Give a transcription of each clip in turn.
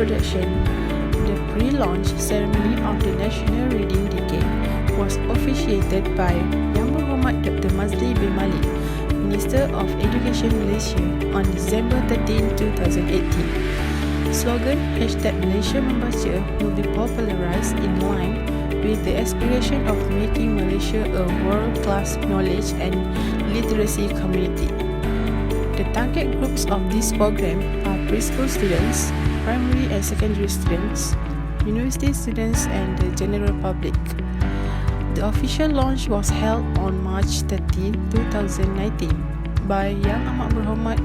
introduction, the pre-launch ceremony of the National Reading Decade was officiated by Yang Berhormat Dr. Mazli bin Malik, Minister of Education Malaysia, on December 13, 2018. Slogan #Malaysia Membaca will be popularised in line with the aspiration of making Malaysia a world-class knowledge and literacy community. The target groups of this program are preschool students, primary and secondary students, university students and the general public. The official launch was held on March 13, 2019 by Yang Amat Berhormat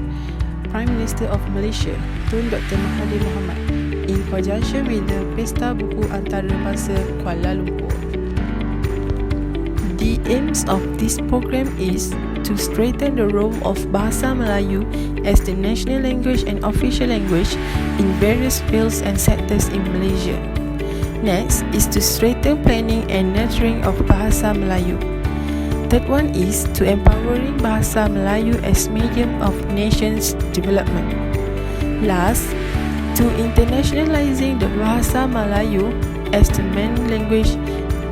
Prime Minister of Malaysia, Tun Dr. Mahathir Mohamad, in conjunction with the Pesta Buku Antarabangsa Kuala Lumpur. The aims of this program is to strengthen the role of Bahasa Melayu as the national language and official language in various fields and sectors in Malaysia. Next is to strengthen planning and nurturing of Bahasa Melayu. Third one is to empowering Bahasa Melayu as medium of nation's development. Last, to internationalizing the Bahasa Melayu as the main language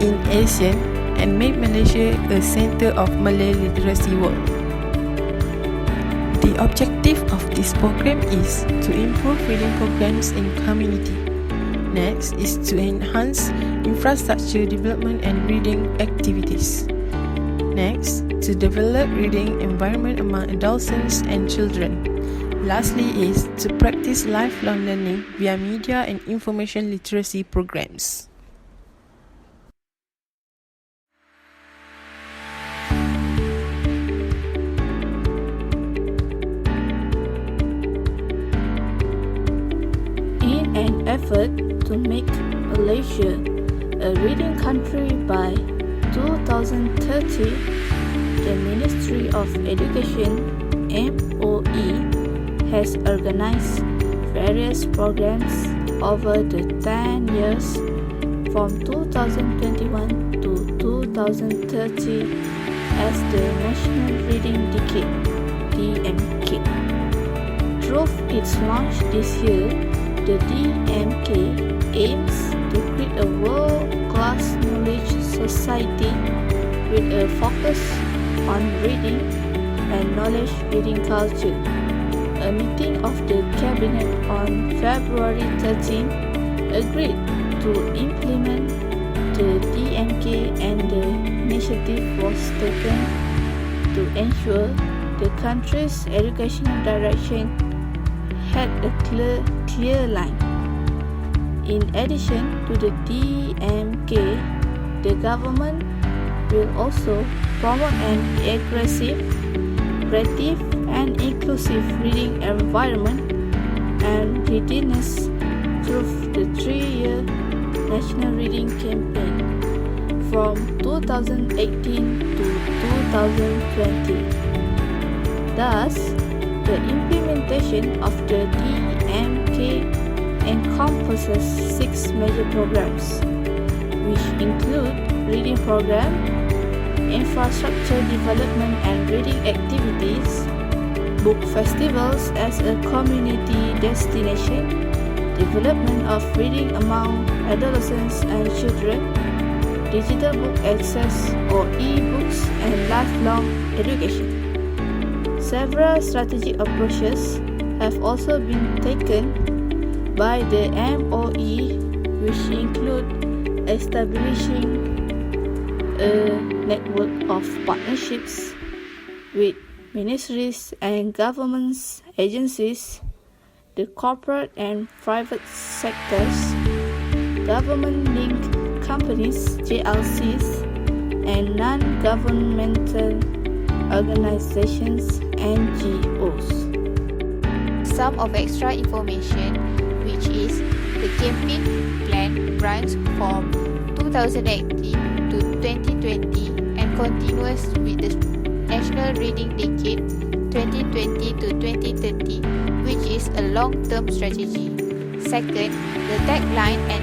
in Asia and make Malaysia a center of Malay literacy world. The objective of this program is to improve reading programs in community. Next is to enhance infrastructure development and reading activities. Next, to develop reading environment among adolescents and children. Lastly is to practice lifelong learning via media and information literacy programs. In an effort to make Malaysia a reading country by 2030, the Ministry of Education (MOE) has organized various programs over the 10 years from 2021 to 2030 as the National Reading Decade (DMK). Through its launch this year, the DMK aims to create a world-class knowledge society with a focus on reading and knowledge reading culture. A meeting of the Cabinet on February 13 agreed to implement the DMK, and the initiative was taken to ensure the country's educational direction had a clear line. In addition to the DMK, the government will also promote an aggressive, creative and inclusive reading environment and readiness through the 3-year National Reading Campaign from 2018 to 2020. Thus, the implementation of the DMK encompasses 6 major programs, which include reading program, infrastructure development and reading activities, book festivals as a community destination, development of reading among adolescents and children, digital book access or e-books, and lifelong education. Several strategic approaches have also been taken by the MOE, which include establishing a network of partnerships with ministries and government agencies, the corporate and private sectors, government-linked companies (GLCs), and non-governmental organizations (NGOs). Some of extra information, which is the campaign plan runs from 2018 to 2020 and continues with the National Reading Decade 2020 to 2030, which is a long-term strategy. Second, the tagline and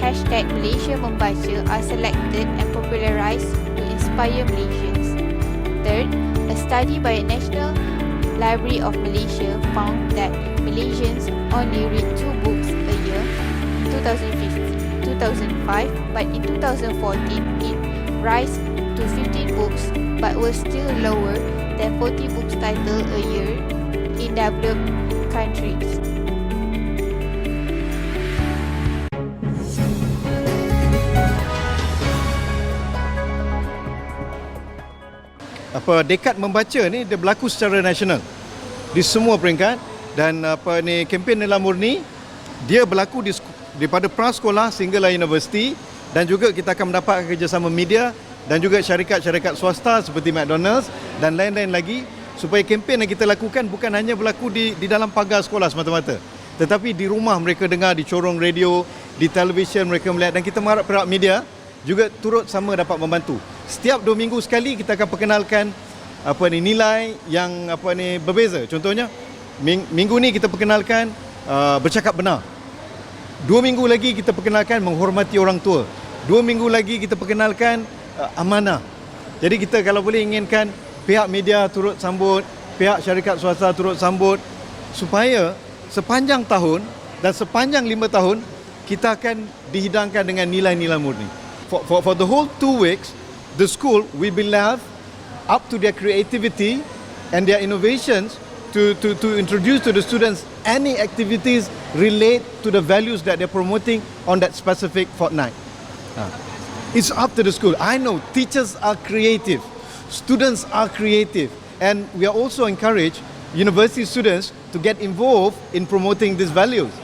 #Malaysia Membaca are selected and popularised to inspire Malaysians. Third, a study by National Library of Malaysia found that Malaysians only read 2 books a 2005, but in 2014 it rose to 15 books, but was still lower than 40 books titled a year in developed countries. Dekad membaca ni dia berlaku secara nasional di semua peringkat, dan kempen Nila Murni dia berlaku daripada prasekolah sehinggalah universiti, dan juga kita akan mendapat kerjasama media dan juga syarikat-syarikat swasta seperti McDonald's dan lain-lain lagi, supaya kempen yang kita lakukan bukan hanya berlaku di dalam pagar sekolah semata-mata, tetapi di rumah mereka dengar, di corong radio, di televisyen mereka melihat, dan kita mengharap pihak media juga turut sama dapat membantu. Setiap 2 minggu sekali kita akan perkenalkan nilai yang berbeza. Contohnya minggu ni kita perkenalkan bercakap benar. 2 minggu lagi kita perkenalkan menghormati orang tua. 2 minggu lagi kita perkenalkan amanah. Jadi kita kalau boleh inginkan pihak media turut sambut, pihak syarikat swasta turut sambut, supaya sepanjang tahun dan sepanjang 5 tahun kita akan dihidangkan dengan nilai-nilai murni. For the whole 2 weeks, the school will be left up to their creativity and their innovations to introduce to the students any activities relate to the values that they're promoting on that specific fortnight. It's up to the school. I know teachers are creative, students are creative, and we are also encourage university students to get involved in promoting these values.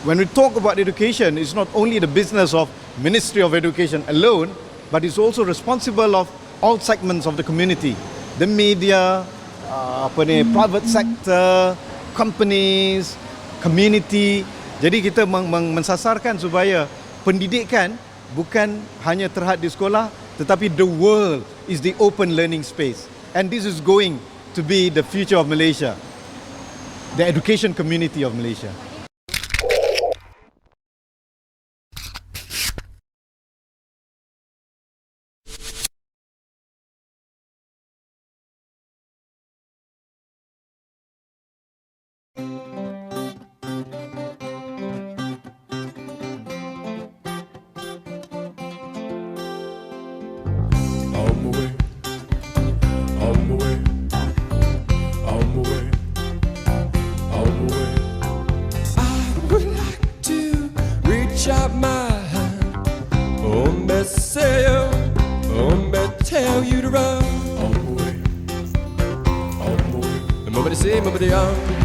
When we talk about education, it's not only the business of Ministry of Education alone, but it's also responsible of all segments of the community, the media, private sector, companies, community. Jadi kita mensasarkan supaya pendidikan bukan hanya terhad di sekolah, tetapi the world is the open learning space, and this is going to be the future of Malaysia, the education community of Malaysia. Out my hand, say tell you to run. On the way, on the way. Mummy say, mummy on.